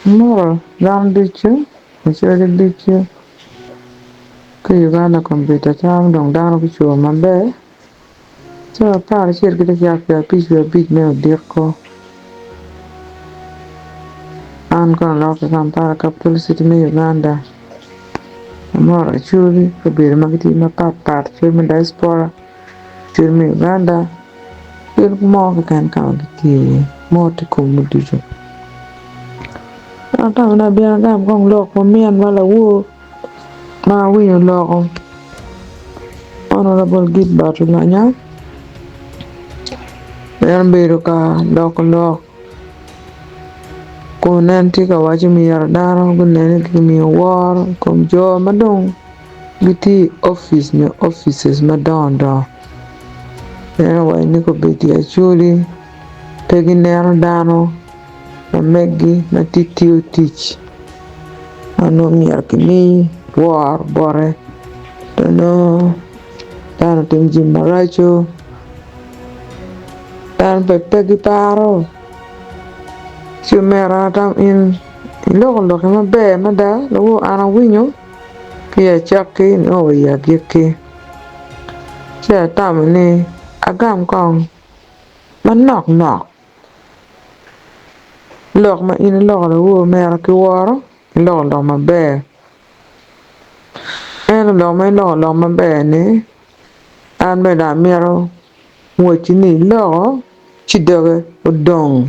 More down ditch, which are the ditch. Uganda computer time dong down which you my bear. So a part here get a piece of a big nail dear co. I'm gonna lock some para capital city me Uganda. More actually could be the marketing my part, German diaspora, German Uganda. You'll more can count the more to come with you. I'm going to look for me and while I will. My will log Honorable Gilbert Olanya. Yan biro ka lok ko nanti ka wachi mi yar daro ko nene ki mi war ko jo madong biti offices madon do yan wa ni ko biti actually pegi nero dano na meggi na titiyo teach ano mi yar ki mi war bore no dano tim jim maracho dan pegi paro si mera tam in lo ma be ma da lo ana winyo ki ya chaki no ya giki cha tam ni agam kong ma nok lok ma in lo mera ki woro lo ma be en lo ma be ni an be da mero wo chi ni lo chi doge odong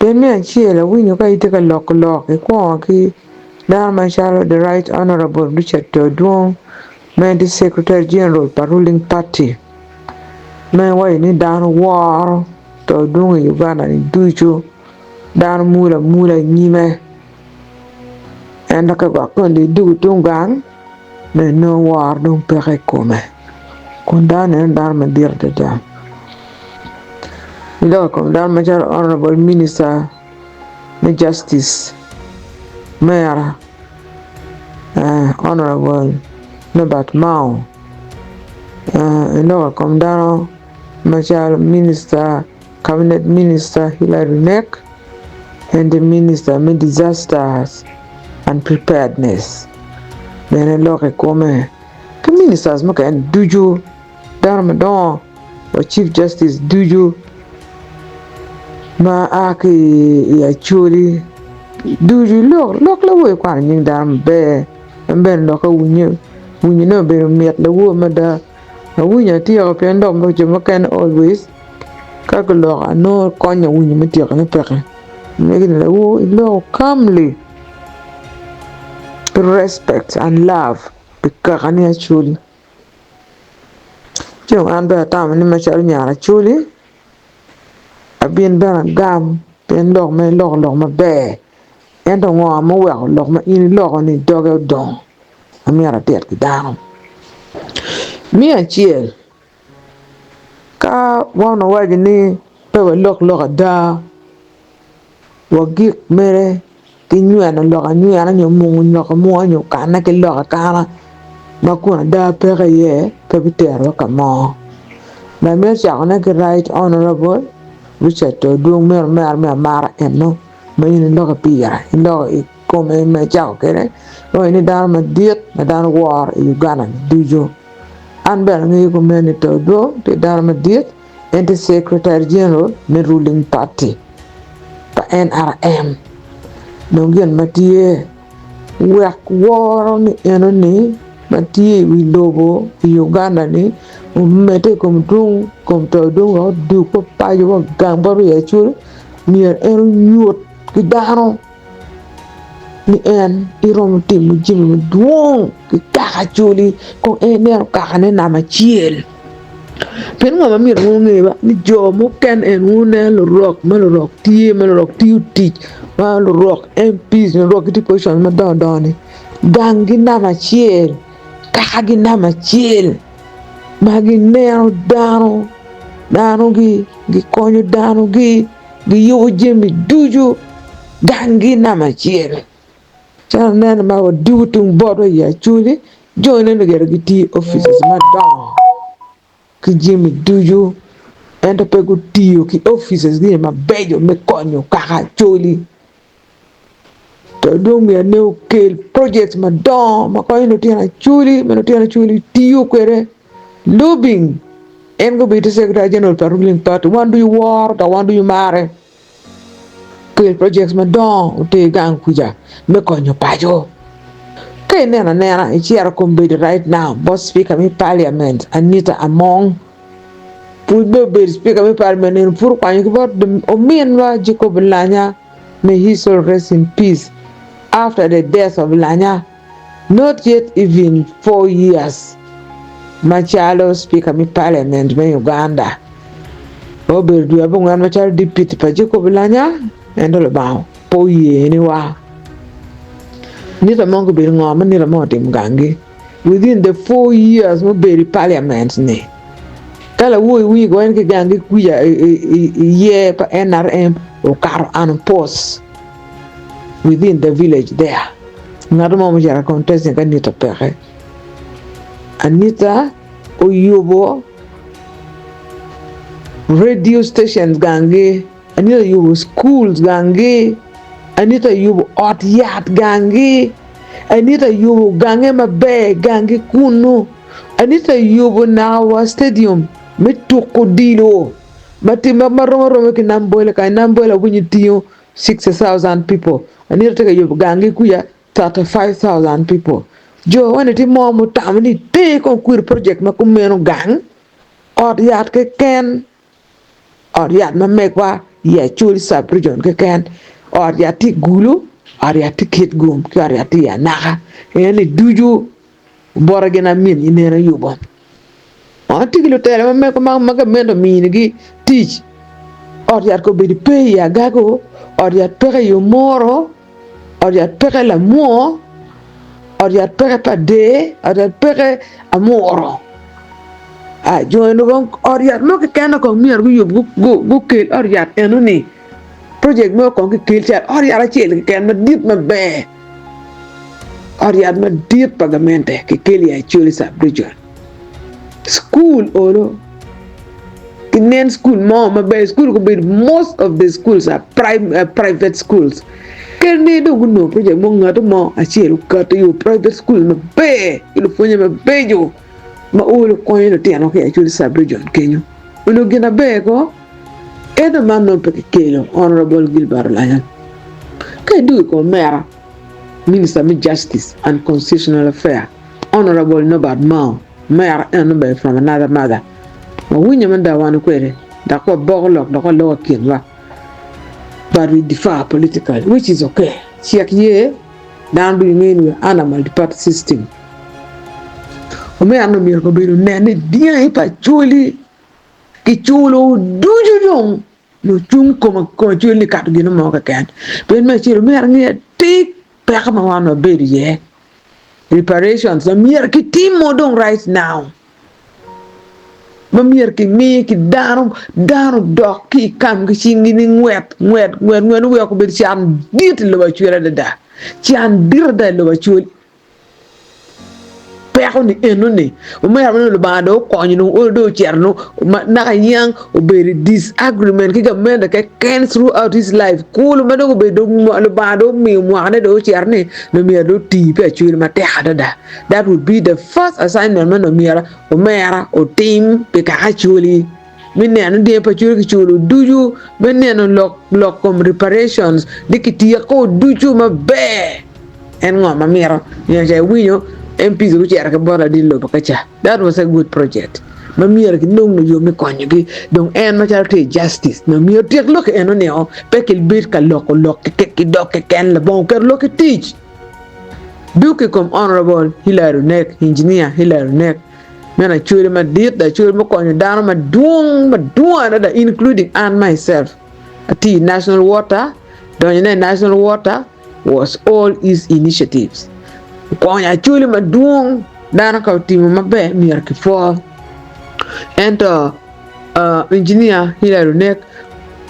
then me and Sheila winyo ka ite ka lok ko ki Dan Macharo, the Right Honorable Richard Todwong, man the Secretary General the ruling party. Man why ni Dan war Todwong Uganda ni dujo Dan mula nyime. And the Kakakundi do tungang, man no war don't pere come. Kundan and Dan Madir the jam. Welcome Dan Macharo Honorable Minister the Justice. Mayor Honorable Nobat Mao come down Machar Minister Cabinet Minister Hilary Neck and the Minister of Disasters and Preparedness. Then come the ministers make and duju Darmadon or Chief Justice duju ma aki actually duju look la way kwan ning dam be ben lo ka wunye no be miet la wo ma da wunya ti o pen dom lo jema kan always ka ko lo no konya wunya ma ti ka ne peke me gin la wo lo calmly respect and love because ani actually jo an ba tam ni ma chal nyara actually abien ba gam pen lo ma be en do mo wa lo ma in lo ni dogo don ami ara tet ki down mi a chiel ka wana wa ni pe wa lok da wa gik mere ki nyana lo ka nyana nyo mu nyo ka mo nyo ka na ke lo ka na ma ko da pe ye pe bitero ka mo na me cha na ke right honorable Richard to do mer mar eno ma in lo ka pira lo come me cha ke ne lo ni da ma diet na da war Uganda dujo an ben ngi ko men to do te da ma diet and the Secretary General the ruling party pa NRM nongen matie wek woro ni eno ni matie wi lobo Uganda ni mete kom dung kom to dung o du ko pa yo gambo ya chul mier eno nyot ki daro ni en irom tim jimi duong ki kaka chuli ko ene kaka ne na machiel pen ngoma mir ngi ba ni jo mo ken en une lo rock tie me lo rock tiu tich ma lo rock MPs lo rock ti position ma don gangi na machiel kaka gi na machiel ma gi nero dano gi konyo dano gi yo jemi duju gangi na machiel chan nen ma wa dutung bodo ya chuli join ne gi ti offices ma don ki jimi duju ento pego tiyo ki offices gi ma bejo me konyo kaka choli to dong mi ne kel projects ma don ma ko no tiana chuli ma no tiana chuli tiyo kwere lobbying en go be the secretary general for ruling party one do you war da one do you mare kel projects ma don te gang kuja me ko nyo pajo kay nena e chiara kombe right now boss speaker mi parliament Anita Among pour be speaker mi parliament en pour kwa nyo bot o mienwa Jacob Olanya, may he soul rest in peace. After the death of Olanya, not yet even 4 years, Machalo speaker mi parliament me Uganda obe du abungan Machalo deputy pa Jacob Olanya endolo bawo po ye ni wa ni ta mongo be ngoma ni la motim gangi within the 4 years mo be parliament ni kala wi go en ke gangi kuya ye pa NRM o karo an post within the village there ngado mo jara contest kan ni to pere Anita Oyobo radio stations gangi Anita Oyobo schools gangi Anita Oyobo art yard gangi Anita Oyobo gangi mabe gangi kuno Anita Oyobo nawa stadium metuko dilo bati maromo ki nambola ka nambola bunyi tiyo 60,000 people Anita Oyobo gangi kuya 35,000 people jo wane ti mo tamni te kon kuir project ma ko meno gang or yat ke ken or yat ma mekwa ya chul sub region ke ken or yat ti gulu or yat ti kit gum ki or yat ti ya naga ene duju bora gena min inena yubo on ti gilo tele ma meko ma ga mendo min gi teach or yat ko be di pay ya gago or yat pere yo moro or yat pere la mo or yat pere pa de or yat pere amoro a join go or yat mo ke kana ko mier go yub go kel or yat enuni project mo ko ke kel chat or yat chel ke ken ma dit ma be or yat ma dit pagamente ke kel ya chuli sa bridge school oro kinen school mo ma be school ko be most of the schools are private schools kene do no project mo ngato mo a chelu ka to you private school ma be ilu fonye ma bejo ma ulu ko yelo tiano ke chuli sub region kenyo uno gina be ko edo man no pe kelo honorable Gilbert Olanya ke do ko mera minister of justice and constitutional affairs honorable Nobad Mao mera and be from another mother ma winya man da wan kwere da ko bogolok da ko lo kinwa but we differ politically, which is okay. Check ye, down doing in animal depart system. Ome ano mi ko be nene dia ipa chuli ki chulo duju jong no chung ko chuli kat gino mo ka kan. Ben me chiro me ngi tik pa ma wan be ye. Reparations the mere ki timo dong right now. Mamir ki mi ki darum dok ki kam ki singi ni ngwet we ko be chan dit lo ba chura da chan dir da lo ba chul pe ko ni enuni o me amno lo ba do ko ni o do cherno na yang o be disagreement ki ga men da ke ken throughout his life cool ma do be do lo ba do mi mo ane do cherne no mi do ti pe chul ma te da that would be the first assignment man no mi o mera o team pe ka chuli min ne anu de pa chuli ki chulu duju men ne no lok com reparations dikiti ko duju ma be en ngo ma mera ya jay winyo MPs ku cer ka bora di lo bakacha that was a good project ma mier ki nong no yo mi konyo gi donc en ma charity justice no mier tek lo ke eno ne o pekel bit ka lok ki dok ken le bon ker lo ki teach duke comme honorable Hilary Nek engineer Hilary Nek mena chure ma dit da chure ma konyo dano ma duong da including and myself ati national water don national water was all his initiatives konya chuli ma duong dana ka timo mabe mier ki fo ento engineer Hilary Nek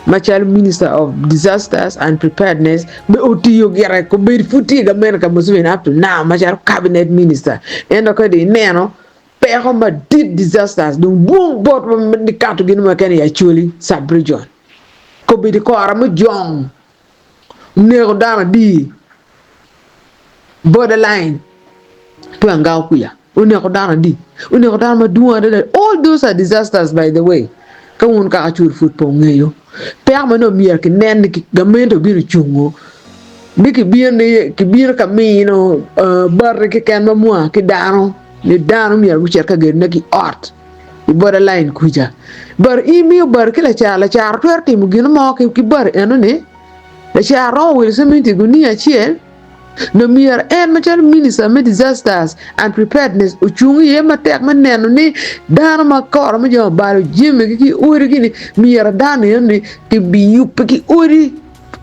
Machal Minister of Disasters and Preparedness be otiyo gere ko be futi ga men ka musubin up to now Machal Cabinet Minister endo ka de neno pe ko ma did disasters dum bong bot ma di katu ginu ma ken ya chuli sub region ko be di ko ara ma jong ne ko dana di borderline puanga kuya une ko dana di une ko dana duwa de all those are disasters by the way ka won ka achur foot po ngeyo per ma no mier ki nen ki gamento biru chungo biki biende ki bir ka mi no bar ki kan ma mo ki dano ni dano mier ku cher ka ger na ki art i borderline kuja bar i mi bar ki la char twerti mu gino mo ki bar eno ne la charo wil sementi gunia chiel no mier en machal minister me disasters and preparedness uchungi ye matek maneno ni dano ma kor ma jo baro jime ki uri ki mier dano ni ki biyu ki uri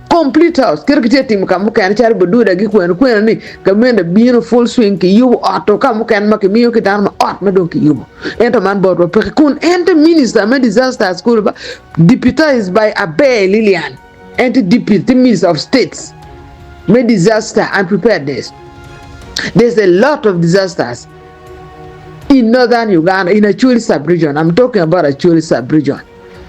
complete house kirkite tim kam kan char boduda gi kwen ni gamenda bino full swing ki yubo auto kam kan ma ki miyo ki dano ma ot ma don ki yubo ento man bodo pe kun ento minister me disasters school ba deputized by Abe Lilian ento deputy minister of states me disaster and preparedness. There's a lot of disasters in Northern Uganda, in Acoli sub-region. I'm talking about Acoli sub-region.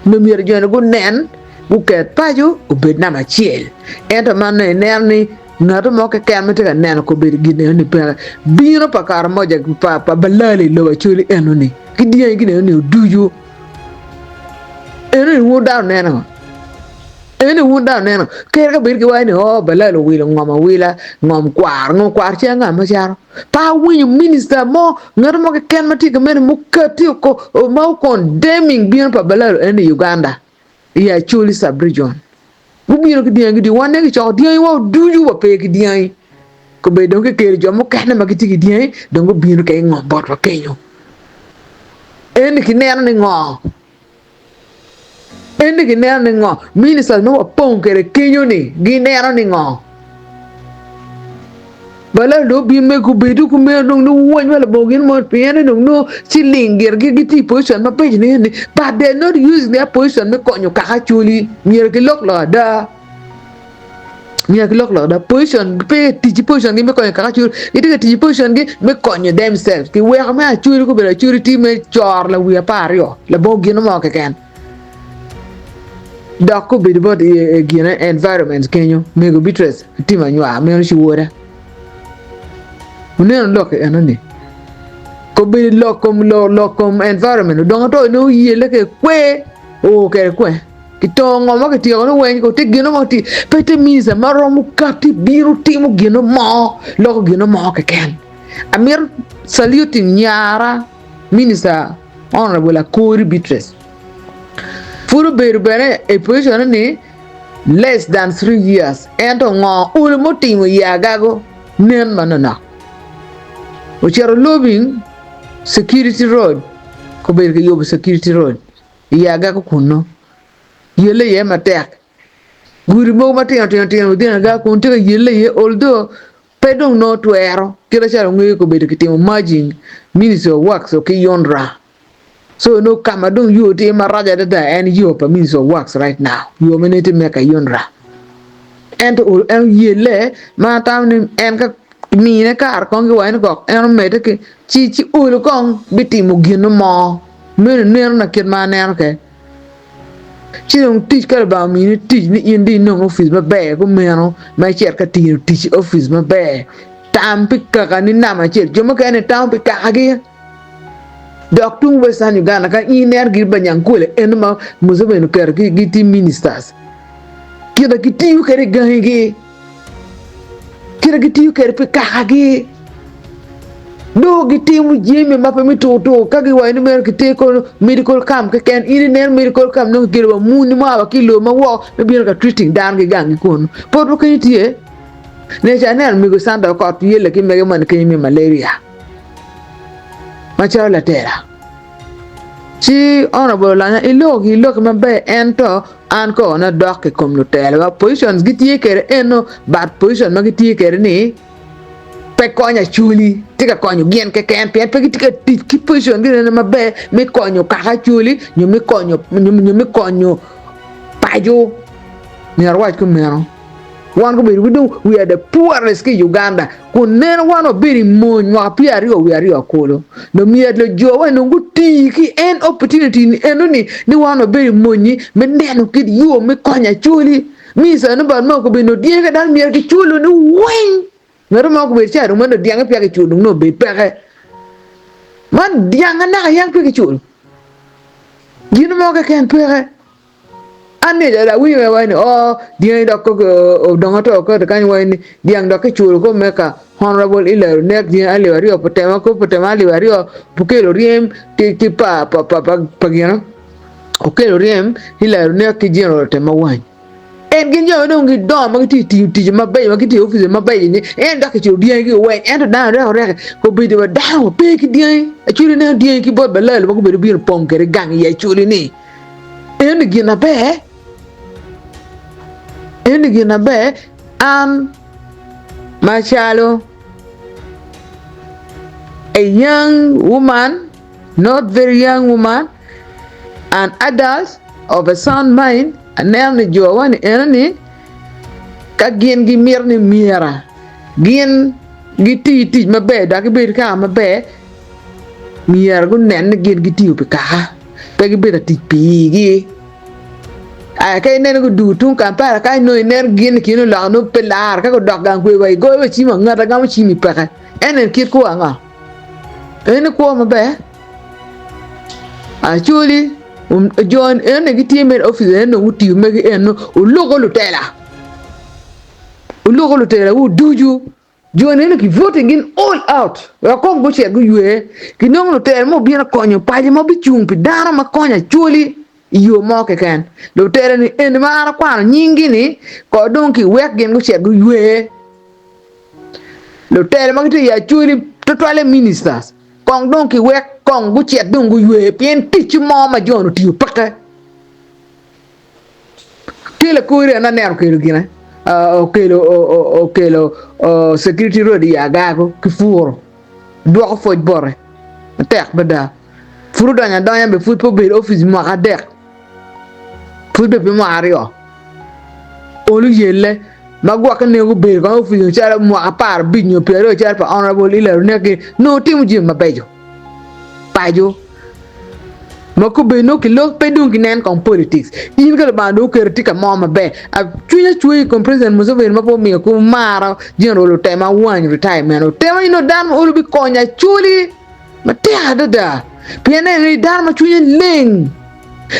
No me region go nen, buket pajo, ubed na machiel. Ento man nerni, ngato moke kamete ka nen ko bed gine ni pera. Bino pa kar moja pa balali lo Acoli eno ni. Kidia gine ni uduju. Eno ni wuda neno. Ene wunda neno kera bir ki wani balalo wila ngom kwar chenga ma charo pa wi minister mo ngaro mo ken mati ke men mu kati ko ma condemning bien pa balalo ene Uganda ya Acoli sub-region bu biro ki diangi di wane ki chok diangi wa duju wa pe ki diangi ko be don ke kere jo mo kana ma ki tiki diangi don go biro ke ngom bot wa kenyo ene ki neno ni ngom ende ki neno ni ngo minister no pon kere kinyo ni gi neno ni ngo bala lo bi me ku bedu ku me no won wala bogin mo piene no chilingir gi ti position ma page ni but they not using their position me konyo ka Acoli mier ki lok lo da position pe ti position gi me konyo ka Acoli ite ti position gi me konyo themselves ki we ma Acoli ko be Acoli ti me chor la wi pario la bogin mo ke ken Dako be about gina environment kenyo mego bitres tima nywa me shi wora unen lok enani ko be lokom environment don to no yele ke kwe o ke kwe kitongo ma ke ti no wen ko ti gino mo ti pete misa maromu kati biru timu gino mo loko gino mo ke ken amir saluting nyara minister honorable Acoli bitres Furu berbere a position ni less than 3 years. Ento ngo ulmo timu ya gago nen manana. Uchero lobbying security road ko berge yobu security road ya gago kuno. Yele ye matek. Guri mo matin udina ga kunte yele ye although pedong no tuero kira charo ngwe ko berge timu margin minister of works okay yondra. So no kamadung you te maraja dada and you pa means of works right now. You minute make a yonra. And yele ma tam ni en ka ni ne kar kong ki wain kok en mete ke chi ulu kong biti mu gino mo. Men ner na kid ma ner ke. Chi dong teach ka ba mi ni teach ni indi no office ma be ko meno ma cher ka ti teach office ma be. Tam pikka ka ni na ma cher jomo ka ne tam pikka agi. Doctor Western Uganda ka iner Gilbert nyankule enma muzobe no ker ki team ministers kida ki tiu kere gangi kida ki tiu kere pe kagi do gi timu jimi ma pe mi to kagi wa ni mer ki te ko medical camp ke ken iner medical camp no gilba muni ma wa kilo ma wo be bi ka treating dan gi gangi kon podo ko tie ne chanel mi go sanda ko yele ki mege man ke mi malaria Machao la tera. Chi honorable Olanya ilog ma be ento anko na doke kom no tera. Positions giti kere eno bad position ma giti kere ni pe konya Acoli tika konyo gien ke ken pe tika ki position gine ma be me konyo ka Acoli nyu me konyo pajo ni arwaj ko mero. One go be we are the poorest in Uganda. Kunena one of very moon wa piario we are Acoli. No me at the joe and no good ki an opportunity ni enoni ni one of very money me neno kid you me konya Acoli. Me sa no ba no ko be no diega dan me ki chulo no wing. ngaro mo ko be cha ru mo no diang pe ke chu no be pe ke man diang na yang pe ke chu gin mo ke ken pe ke ane da wi we wa ni o diang da ko donga to ko kan wa ni diang da ke chu ko me ka honorable ile nek diang ali wari o potema ko potema ali wari o pukelo riem ti pa gino okelo riem ile nek ki general tema wa en gin yo no ngi do ma ti ma bay ma ti office ma bay ni en da ke chu diang ki we en da re ko bi de da o pe ki diang a chu ni diang ki bo belal ba ko be bi pon ke gang ye chu ni en gina be an machalo a young woman, not very young woman, an adult of a sound mind, and now the Joan enemy, Kagin Gimir ni Mira, Gin Giti, my bed, I can be calm, my bed, Mira good nan again Giti Pika, Peggy bit a tipi. I can't never do two campara, I know in there gin kino no pelar, go dog and go with him, another gamachini pekka, and then kid Kuanga. Any quarter bear. Actually, John, any team office, and what you make it, and local teller. Local teller, who do you? John, any voting in all out. Well, come go check you, Kino tell more being a coin, party, mobby chum, pidana, maconia, actually, you mock again. Do tell any man, Yingini, or donkey, work game, go check you. Do tell me, actually, to ministers. Kong donkey work kong bu chet dungu yue pien teach mo ma jonu tiu paka kila kure na ner kilo gina okelo security road ya gago kifuro do ko foj bore tek bada furu danya be foot po be office mo ka dek foot be mario olu yelle magwa ka nego be ko office chala mo apar binyo pero chala pa honorable ile ne no timu jim mabejo pajo mako be no kilo pedung kinen kon politics in ka ba no kritika mo mabe a chunya chui kon president Museveni mapo mi ko mara general tema one retirement tema ino dan olu bi konya chuli matia dada piene ni dan ma chunya ling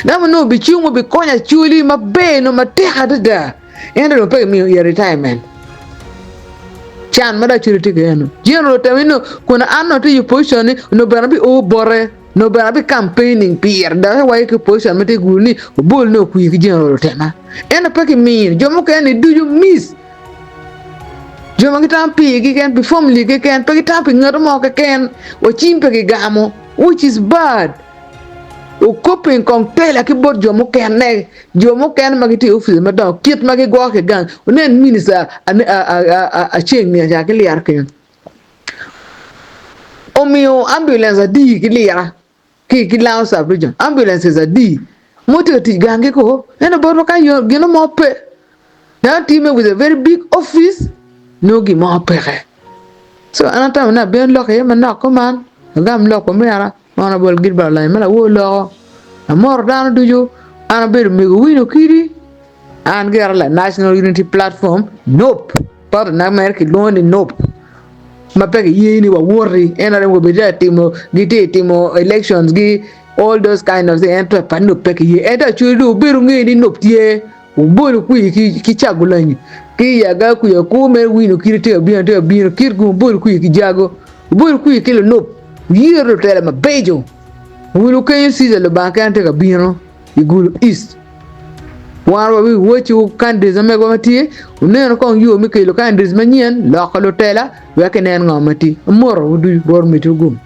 na no bi chumo bi konya chuli mabe no matia dada endo no pay me your retirement chan mada chiriti geno general tamino kuna anno to you position no barabi o bore no barabi campaigning pier da why ke position mate gulni bol no ku yi general tema endo pay me jomo ken do you miss jomo kitam pi gi ken perform li gi ken pay kitam pi ngado mo ke ken o chimpe gi gamo which is bad o coping con tela ki bot jomo ken ne jomo ken magiti office madam kit magi go ke gang onen minister a cheng ni ja ke liar ken o mio ambulance a di ki liara ki law sa region ambulance a di moto ti gange ko ena bot ka yo gino mo pe na team with a very big office no gi mo pe so anata na ben lo ke man na ko man gam lo ko mera honorable Gilbert la mala wo lo amor dan duju ana ber mi Winnie Okidi and get la national unity platform nope but na America lone nope ma pege yini wa worry ena re go be timo timo elections gi all those kind of things enter panu pege ye eta chudu biru ngini nope tie ubolu ku ki chagulanyi ki yaga ku ya ku me Winnie Okidi te bi kirgu ubolu ku ki jago ubolu ku ki lo nope yiro tele ma bejo wulu ke si le bankan te ka bino igulu east warwa wi wochu candidates me go mati uneno kon yo mi ke lo candidates manien lo ko tela we ke nen ngomati moro du bor mi tugum